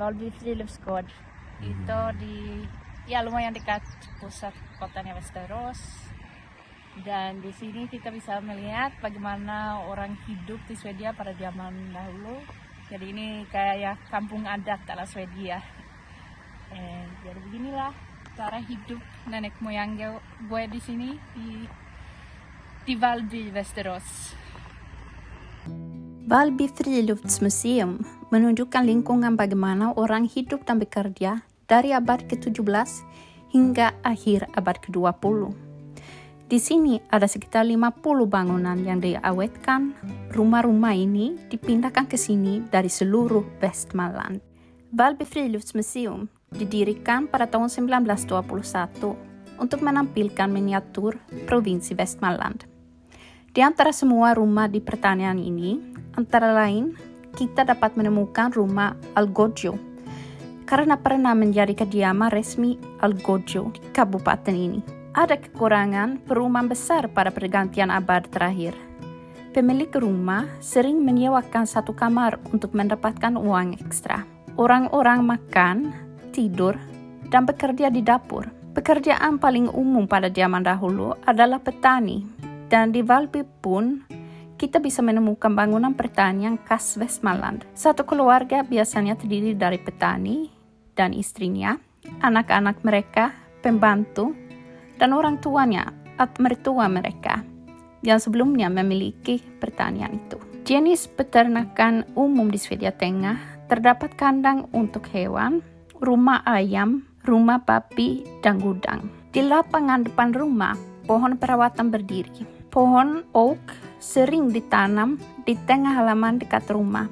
Valby Friluftsgård. Itu lumayan dekat pusat kotanya Västerås. Dan di sini kita bisa melihat bagaimana orang hidup di Swedia pada zaman dahulu. Jadi ini kayak kampung adat ala Swedia. Jadi beginilah cara hidup nenek moyang gue di sini di Valby, Västerås. Valby Friluftsmuseum menunjukkan lingkungan bagaimana orang hidup dan bekerja dari abad ke-17 hingga akhir abad ke-20. Di sini ada sekitar 50 bangunan yang diawetkan. Rumah-rumah ini dipindahkan ke sini dari seluruh Västmanland. Valby Friluftsmuseum didirikan pada tahun 1921 untuk menampilkan miniatur provinsi Västmanland. Di antara semua rumah di pertanian ini, antara lain kita dapat menemukan rumah Algojo karena pernah menjadi kediaman resmi Algojo di kabupaten ini. Ada kekurangan perumahan besar pada pergantian abad terakhir. Pemilik rumah sering menyewakan satu kamar untuk mendapatkan uang ekstra. Orang-orang makan, tidur, dan bekerja di dapur. Pekerjaan paling umum pada zaman dahulu adalah petani. Dan di Valby pun kita bisa menemukan bangunan pertanian khas Västmanland. Satu keluarga biasanya terdiri dari petani dan istrinya, anak-anak mereka, pembantu, dan orang tuanya atau mertua mereka yang sebelumnya memiliki pertanian itu. Jenis peternakan umum di Swedia Tengah terdapat kandang untuk hewan, rumah ayam, rumah babi, dan gudang. Di lapangan depan rumah, pohon perawatan berdiri. Pohon oak sering ditanam di tengah halaman dekat rumah.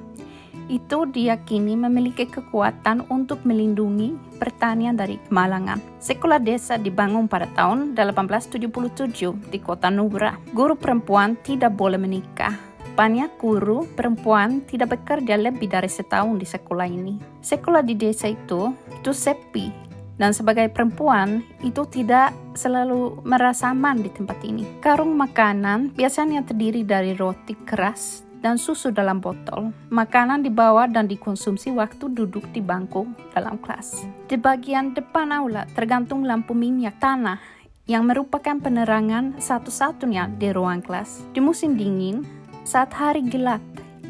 Itu diyakini memiliki kekuatan untuk melindungi pertanian dari kemalangan. Sekolah desa dibangun pada tahun 1877 di kota Nora. Guru perempuan tidak boleh menikah. Banyak guru perempuan tidak bekerja lebih dari setahun di sekolah ini. Sekolah di desa itu sepi. Dan sebagai perempuan, itu tidak selalu merasa aman di tempat ini. Karung makanan biasanya terdiri dari roti keras dan susu dalam botol. Makanan dibawa dan dikonsumsi waktu duduk di bangku dalam kelas. Di bagian depan aula tergantung lampu minyak tanah yang merupakan penerangan satu-satunya di ruang kelas. Di musim dingin, saat hari gelap,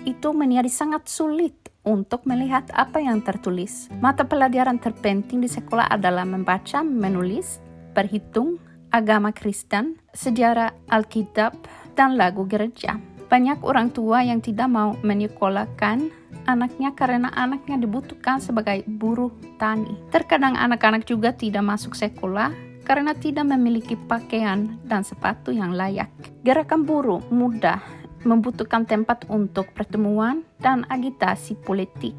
itu menjadi sangat sulit untuk melihat apa yang tertulis. Mata pelajaran terpenting di sekolah adalah membaca, menulis, berhitung, agama Kristen, sejarah Alkitab, dan lagu gereja. Banyak orang tua yang tidak mau menyekolahkan anaknya karena anaknya dibutuhkan sebagai buruh tani. Terkadang anak-anak juga tidak masuk sekolah karena tidak memiliki pakaian dan sepatu yang layak. Gerakan buruh mudah membutuhkan tempat untuk pertemuan dan agitasi politik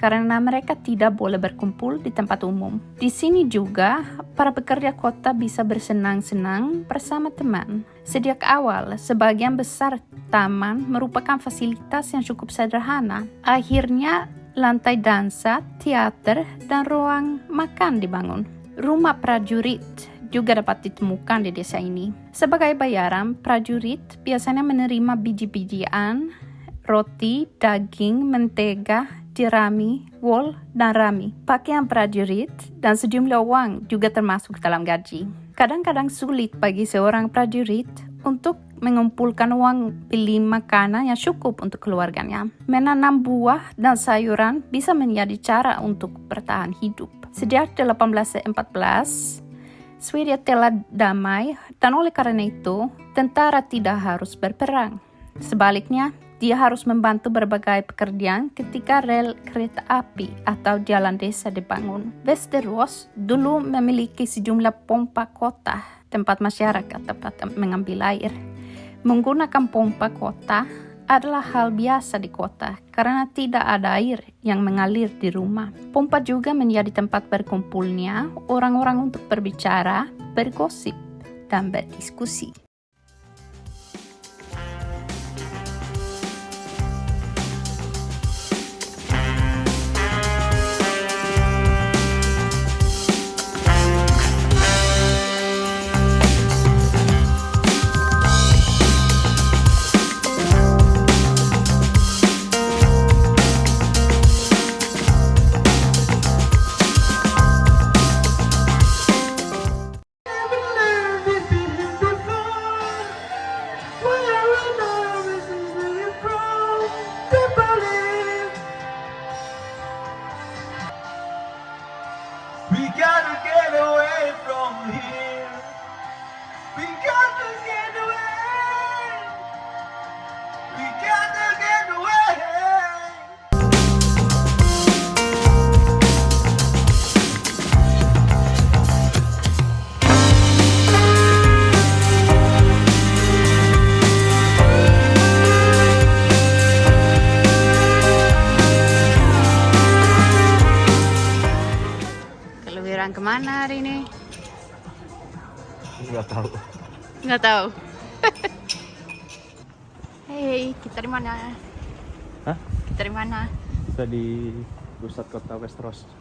karena mereka tidak boleh berkumpul di tempat umum. Di sini juga para pekerja kota bisa bersenang-senang bersama teman. Sejak awal, sebagian besar taman merupakan fasilitas yang cukup sederhana. Akhirnya, lantai dansa, teater, dan ruang makan dibangun. Rumah prajurit juga dapat ditemukan di desa ini. Sebagai bayaran, prajurit biasanya menerima biji-bijian, roti, daging, mentega, jerami, wol, dan rami. Pakaian prajurit dan sejumlah uang juga termasuk dalam gaji. Kadang-kadang sulit bagi seorang prajurit untuk mengumpulkan uang beli makanan yang cukup untuk keluarganya. Menanam buah dan sayuran bisa menjadi cara untuk bertahan hidup. Sejak 1814, Swedia telah damai dan oleh karena itu, tentara tidak harus berperang. Sebaliknya, dia harus membantu berbagai pekerjaan ketika rel kereta api atau jalan desa dibangun. Västerås dulu memiliki sejumlah pompa kota, tempat masyarakat dapat mengambil air. Menggunakan pompa kota adalah hal biasa di kota karena tidak ada air yang mengalir di rumah. Pompa juga menjadi tempat berkumpulnya orang-orang untuk berbicara, bergosip, dan berdiskusi. mana hari ini? Nggak tahu. Nggak tahu. Hei, kita di mana? Hah? Kita di mana? Kita di pusat kota Westeros.